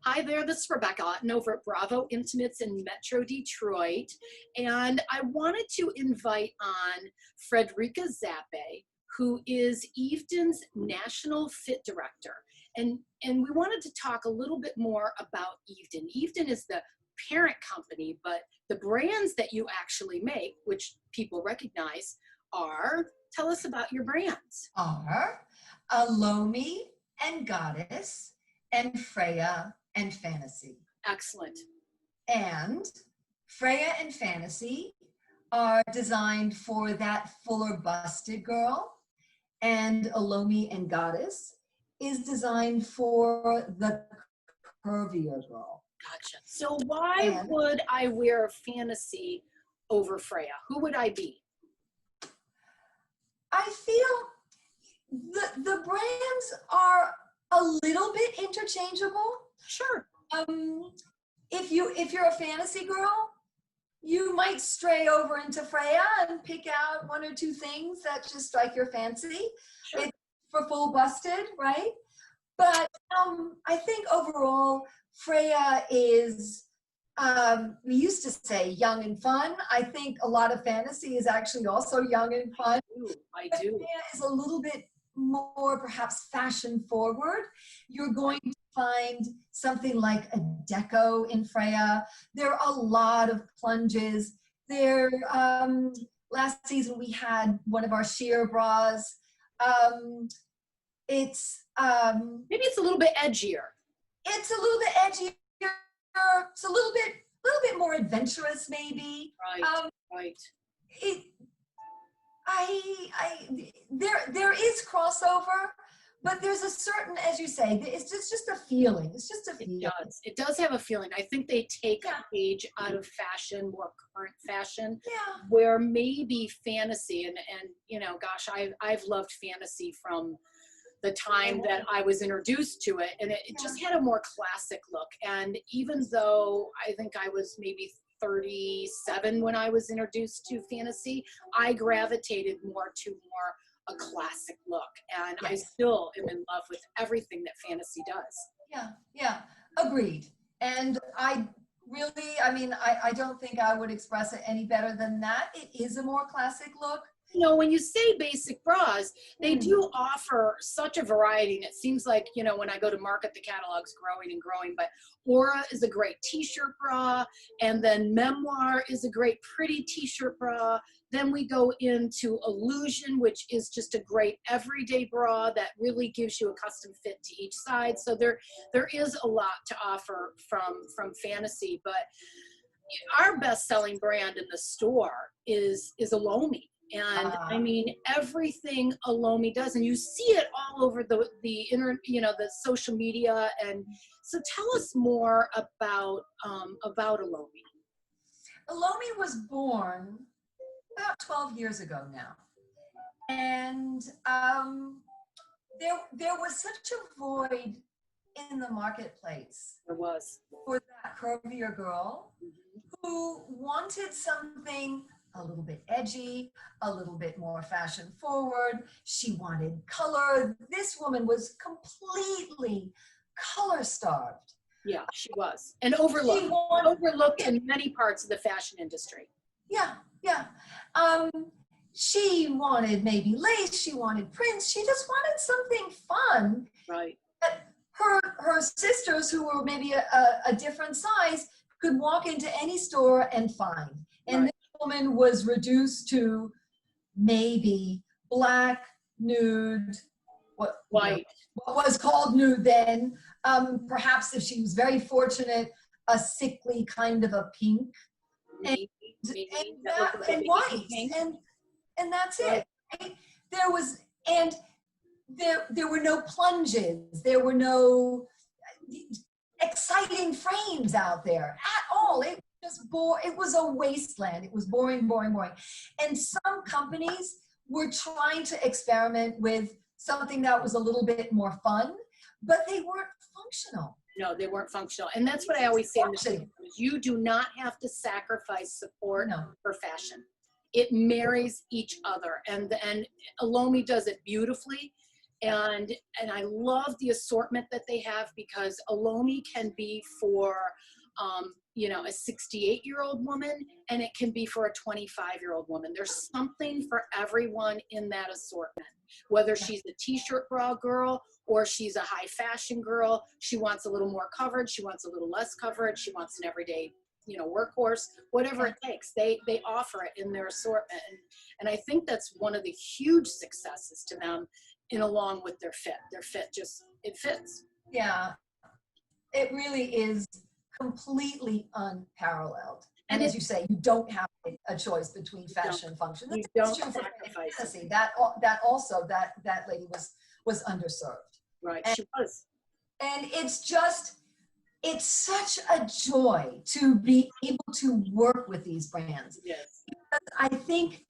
Hi there, this is Rebecca Aughton over at Bravo Intimates in Metro Detroit. And I wanted to invite on Frederika Zappe, who is Eveden's National Fit Director. And we wanted to talk a little bit more about Eveden. Eveden is the parent company, but the brands that you actually make, which people recognize, are, tell us about your brands. Are Elomi and Goddess and Freya and Fantasie. Excellent. And Freya and Fantasie are designed for that fuller busted girl, and Elomi and Goddess is designed for the curvier girl. Gotcha. So why would I wear Fantasie over Freya? Who would I be? I feel the brands are a little bit interchangeable. Sure. If you're a Fantasie girl, you might stray over into Freya and pick out one or two things that just strike your fancy. Sure. It's for full busted, right? But I think overall, Freya is, we used to say young and fun. I think a lot of Fantasie is actually also young and fun. I do. Freya is a little bit more perhaps fashion forward. You're going to find something like a deco in Freya. There are a lot of plunges. There, last season we had one of our sheer bras. It's maybe it's a little bit edgier. It's a little bit edgier. It's a little bit more adventurous, maybe. Right. Right. There is crossover, but there's a certain, as you say, it's just a feeling. It's just a feeling. It does have a feeling. I think they take a page out of fashion, more current fashion, where maybe Fantasie and you know, gosh, I've loved Fantasie from the time that I was introduced to it, and it just had a more classic look. And even though I think I was maybe 37 when I was introduced to Fantasie, I gravitated more to a classic look, and I still am in love with everything that Fantasie does. Yeah, agreed. And I don't think I would express it any better than that. It is a more classic look. You know, when you say basic bras, they do offer such a variety, and it seems like, you know, when I go to market, the catalog's growing and growing, but Aura is a great t-shirt bra, and then Memoir is a great pretty t-shirt bra. Then we go into Illusion, which is just a great everyday bra that really gives you a custom fit to each side. So there is a lot to offer from Fantasie, but our best-selling brand in the store is Elomi. And I mean, everything Elomi does, and you see it all over the internet, you know, the social media. And so tell us more about Elomi. Elomi was born about 12 years ago now. And there was such a void in the marketplace. There was. For that curvier girl who wanted something a little bit edgy, a little bit more fashion forward. She wanted color. This woman was completely color starved. Yeah, she was. And overlooked in many parts of the fashion industry. Yeah. She wanted maybe lace, she wanted prints, she just wanted something fun. Right. That her sisters, who were maybe a different size, could walk into any store and find. And woman was reduced to maybe black, nude, what was called nude then. Perhaps if she was very fortunate, a sickly kind of a pink, and white, and that's it. Right? There were no plunges. There were no exciting frames out there at all. It was a wasteland. It was boring. And some companies were trying to experiment with something that was a little bit more fun, but they weren't functional. No, they weren't functional. And that's what I always say in the show. You do not have to sacrifice support for fashion. It marries each other. And Elomi does it beautifully. And I love the assortment that they have, because Elomi can be for you know, a 68-year-old woman, and it can be for a 25-year-old woman. There's something for everyone in that assortment, whether she's a t-shirt bra girl or she's a high fashion girl. She wants a little more coverage, she wants a little less coverage, she wants an everyday, you know, workhorse, whatever it takes. They offer it in their assortment. And I think that's one of the huge successes to them, in along with their fit. Their fit just, it fits. Yeah, it really is completely unparalleled. And as you say, you don't have a choice between fashion and function. You That's don't true for sacrifice Fantasie. That also, that lady was underserved. Right, And, she was. and it's such a joy to be able to work with these brands. Yes. Because I think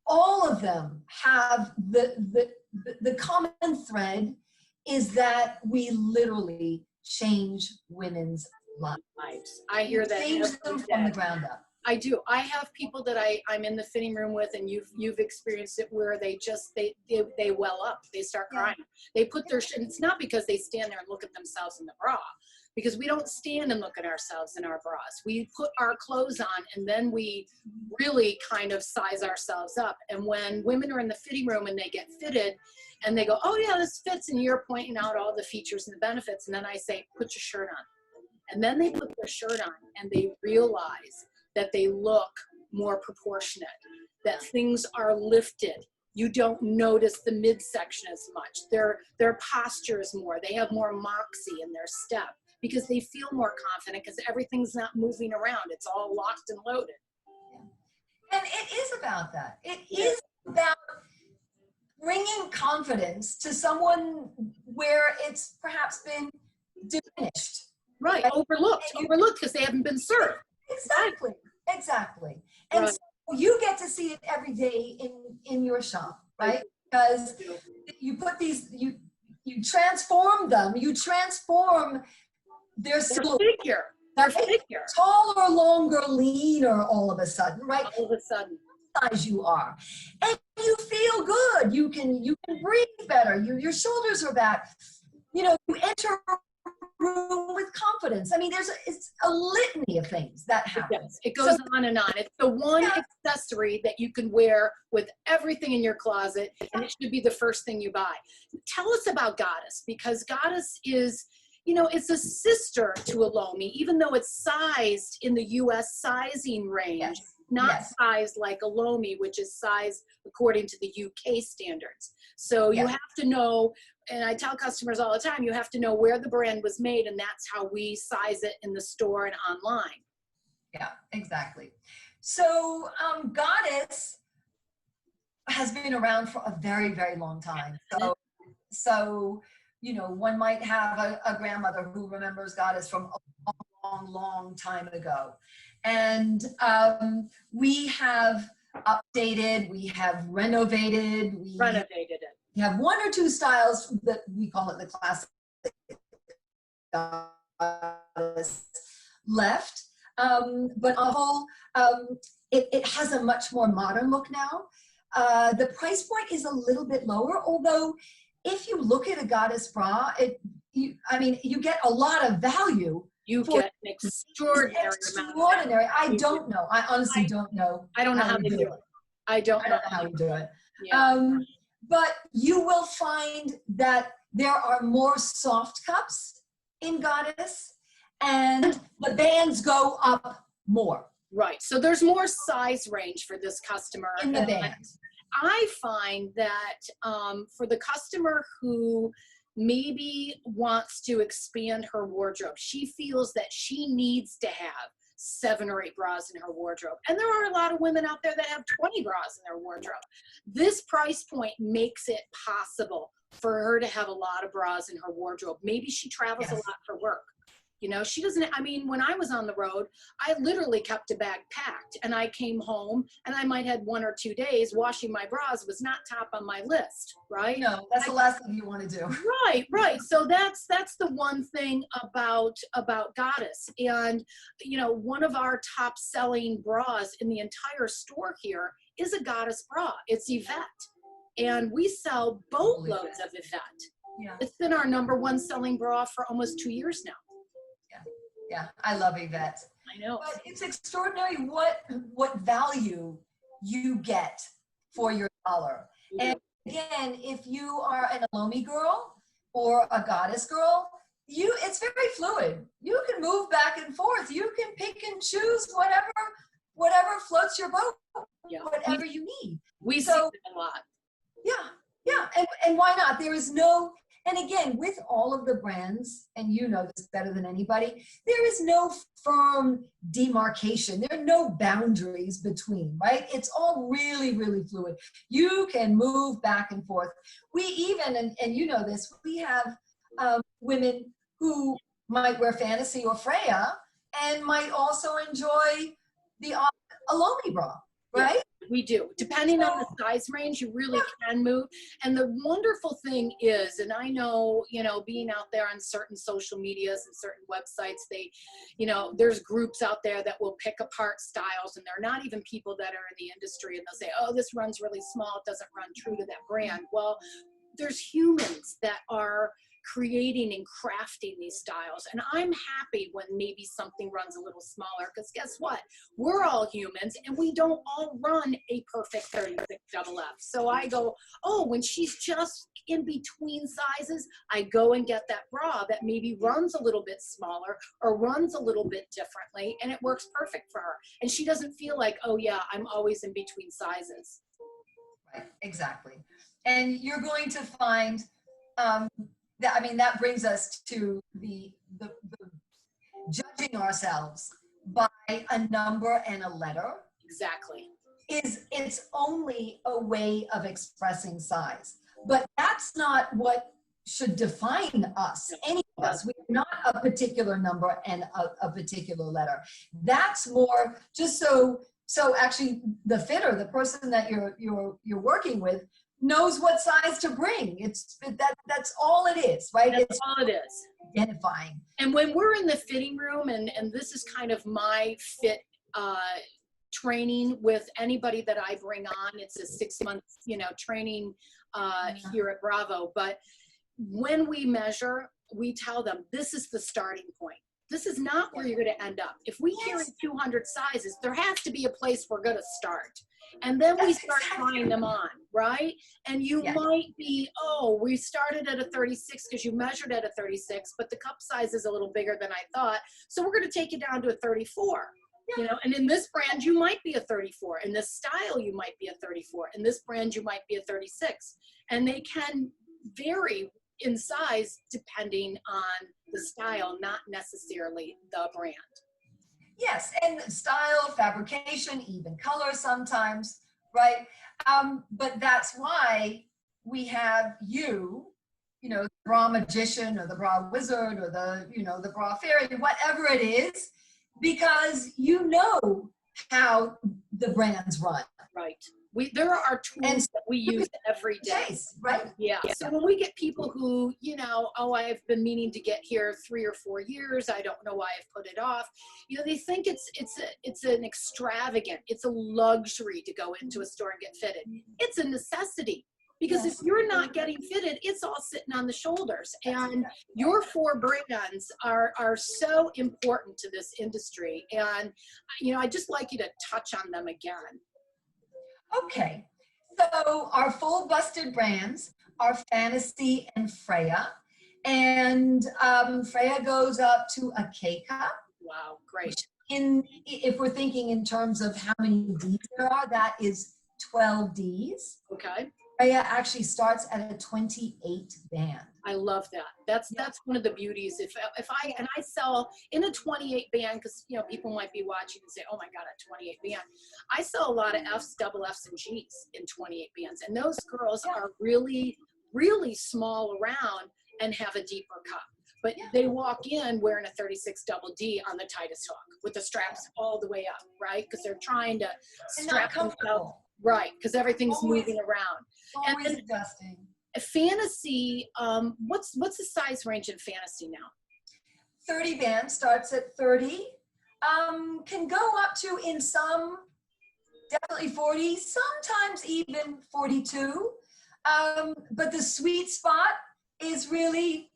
all of them have the common thread is that we literally change women's lives. I hear that Change them from the ground up. I do. I have people that I'm in the fitting room with, and you've experienced it, where they well up. They start crying. They put their, and it's not because they stand there and look at themselves in the bra, because we don't stand and look at ourselves in our bras. We put our clothes on, and then we really kind of size ourselves up. And when women are in the fitting room and they get fitted and they go, oh yeah, this fits, and you're pointing out all the features and the benefits, and then I say, put your shirt on. And then they put their shirt on and they realize that they look more proportionate, that things are lifted. You don't notice the midsection as much. Their posture is more. They have more moxie in their step, because they feel more confident, because everything's not moving around. It's all locked and loaded. And it is about that. It is about bringing confidence to someone where it's perhaps been diminished. Right, overlooked because they haven't been served. Exactly. And so you get to see it every day in your shop, right? Because you put these, you transform them, you transform their figure. Their figure. Taller, longer, leaner all of a sudden, right? All of a sudden. Size you are. And you feel good. You can breathe better. Your shoulders are back. You know, you enter room with confidence. I mean, it's a litany of things that happen. It goes on and on. It's the one accessory that you can wear with everything in your closet, and it should be the first thing you buy. Tell us about Goddess, because Goddess is, you know, it's a sister to Elomi, even though it's sized in the US sizing range, not sized like Elomi, which is sized according to the UK standards. So you have to know, and I tell customers all the time, you have to know where the brand was made, and that's how we size it in the store and online. Yeah, exactly. So Goddess has been around for a very, very long time. So you know, one might have a grandmother who remembers Goddess from a long, long time ago. And we have updated, we have renovated. We have one or two styles that we call it the classic Goddess left. But on the whole, it has a much more modern look now. The price point is a little bit lower, although if you look at a Goddess bra, you get a lot of value. You get an extraordinary amount. I don't know. I honestly don't know. I don't know how to do it. I don't know how to do it. Yeah. But you will find that there are more soft cups in Goddess, and the bands go up more. Right. So there's more size range for this customer. In the bands. I find that for the customer who maybe wants to expand her wardrobe, she feels that she needs to have 7 or 8 bras in her wardrobe. And there are a lot of women out there that have 20 bras in their wardrobe. This price point makes it possible for her to have a lot of bras in her wardrobe. Maybe she travels a lot for work. You know, she doesn't, I mean, when I was on the road, I literally kept a bag packed, and I came home and I might have 1 or 2 days. Washing my bras was not top on my list, right? No, that's the last thing you want to do. Right. So that's the one thing about Goddess. And, you know, one of our top selling bras in the entire store here is a Goddess bra. It's Eveden. and we sell boatloads of Eveden. Yeah. It's been our #1 selling bra for almost 2 years now. Yeah, I love Eveden. I know. But it's extraordinary what value you get for your dollar. And again, if you are an Elomi girl or a goddess girl, it's very fluid. You can move back and forth. You can pick and choose whatever floats your boat, whatever you need. We see it a lot. Yeah, and why not? There is no, and again, with all of the brands, and you know this better than anybody, there is no firm demarcation. There are no boundaries between, right? It's all really, really fluid. You can move back and forth. We even, and you know this, we have women who might wear Fantasie or Freya and might also enjoy the Elomi bra, right? Yeah. We do. Depending on the size range, you really can move. And the wonderful thing is, and I know, being out there on certain social medias and certain websites, there's groups out there that will pick apart styles, and they're not even people that are in the industry, and they'll say, oh, this runs really small. It doesn't run true to that brand. Well, there's humans that are creating and crafting these styles, and I'm happy when maybe something runs a little smaller, because guess what, we're all humans and we don't all run a perfect 36 double F. So I go, oh, when she's just in between sizes, I go and get that bra that maybe runs a little bit smaller or runs a little bit differently, and it works perfect for her, and she doesn't feel like, oh yeah, I'm always in between sizes. Right, exactly. And you're going to find that brings us to the judging ourselves by a number and a letter. Exactly. It's only a way of expressing size, but that's not what should define us, any of us. We're not a particular number and a particular letter. That's more just so actually the fitter, the person that you're working with, knows what size to bring. That's all it is, right? That's all it is. Identifying. And when we're in the fitting room, and this is kind of my fit training with anybody that I bring on, it's a 6-month, training here at Bravo. But when we measure, we tell them this is the starting point. This is not where you're going to end up. If we carry 200 sizes, there has to be a place we're going to start. And then we start trying them on, right? And you might be, oh, we started at a 36 because you measured at a 36, but the cup size is a little bigger than I thought. So we're going to take you down to a 34. And in this brand, you might be a 34. In this style, you might be a 34. In this brand, you might be a 36. And they can vary in size depending on the style, not necessarily the brand. Yes, and style, fabrication, even color sometimes, right? But that's why we have the bra magician or the bra wizard or the bra fairy, whatever it is, because you know how the brands run. Right. There are tools that we use every day. Right? Yeah. So when we get people who, oh, I've been meaning to get here 3 or 4 years, I don't know why I've put it off. They think it's an extravagant, it's a luxury to go into a store and get fitted. It's a necessity, because if you're not getting fitted, it's all sitting on the shoulders. And your 4 brands are so important to this industry. And, I'd just like you to touch on them again. Okay, so our full busted brands are Fantasie and Freya. And Freya goes up to a K cup. Wow, great. If we're thinking in terms of how many Ds there are, that is 12 Ds. Okay. Freya actually starts at a 28 band. I love that. That's one of the beauties. If I sell in a 28 band, because people might be watching and say, oh my God, a 28 band. I sell a lot of Fs, double Fs, and Gs in 28 bands, and those girls are really, really small around and have a deeper cup. But they walk in wearing a 36 double D on the tightest hook with the straps all the way up, right? Because they're trying to strap themselves. Right, because everything's moving around. Always adjusting. Fantasie, what's the size range in Fantasie now? 30 band starts at 30. Can go up to, in some, definitely 40, sometimes even 42. But the sweet spot is really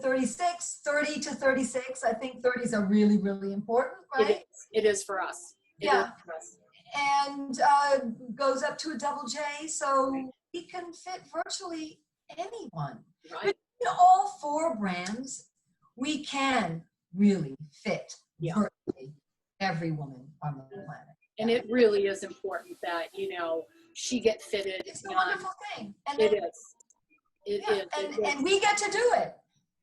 36, 30 to 36. I think 30s are really, really important, right? It is for us. Yeah. For us. And goes up to a double J, so we can fit virtually anyone. Right. But in all 4 brands, we can really fit virtually every woman on the planet. And it really is important that, you know, she get fitted. It's a wonderful thing. And it then, is. It is. And we get to do it.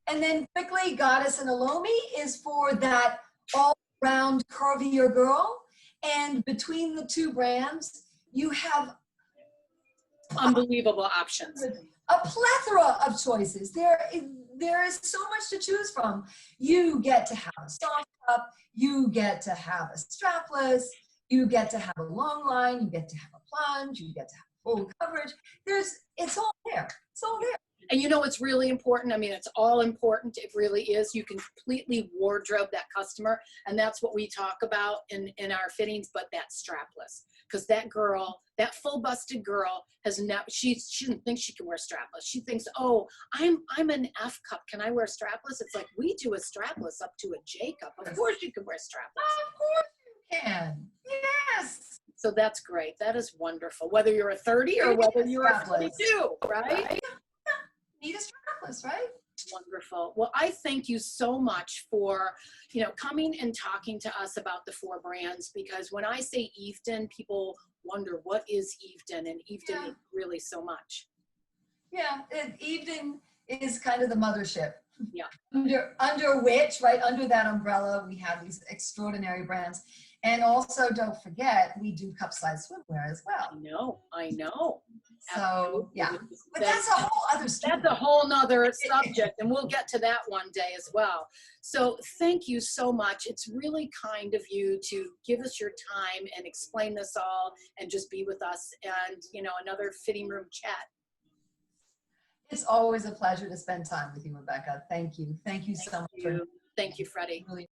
And then quickly, Goddess and Elomi is for that all-round curvier girl. And between the 2 brands, you have unbelievable options. A plethora of choices. There is so much to choose from. You get to have a soft cup. You get to have a strapless. You get to have a long line. You get to have a plunge. You get to have full coverage. It's all there. It's all there. And you know, it's really important. I mean, it's all important. It really is. You can completely wardrobe that customer. And that's what we talk about in our fittings, but that strapless. Because that girl, that full busted girl has never, she doesn't think she can wear strapless. She thinks, oh, I'm an F cup. Can I wear strapless? It's like, we do a strapless up to a J cup. Of course you can wear strapless. Of course you can. Yes. So that's great. That is wonderful. Whether you're a 30 or whether you're a 42, right? Need a strapless, right? Wonderful. Well, I thank you so much for, you know, coming and talking to us about the 4 brands, because when I say Eveden, people wonder what is Eveden, and Eveden is really so much. Yeah, Eveden is kind of the mothership. Yeah. Under which, right, under that umbrella, we have these extraordinary brands. And also, don't forget, we do cup-size swimwear as well. I know. So, absolutely. yeah. But that's a whole other story. That's a whole nother subject, and we'll get to that one day as well. So thank you so much. It's really kind of you to give us your time and explain this all and just be with us, and, you know, another fitting room chat. It's always a pleasure to spend time with you, Rebecca. Thank you. Thank you so much. Thank you, Freddie. Really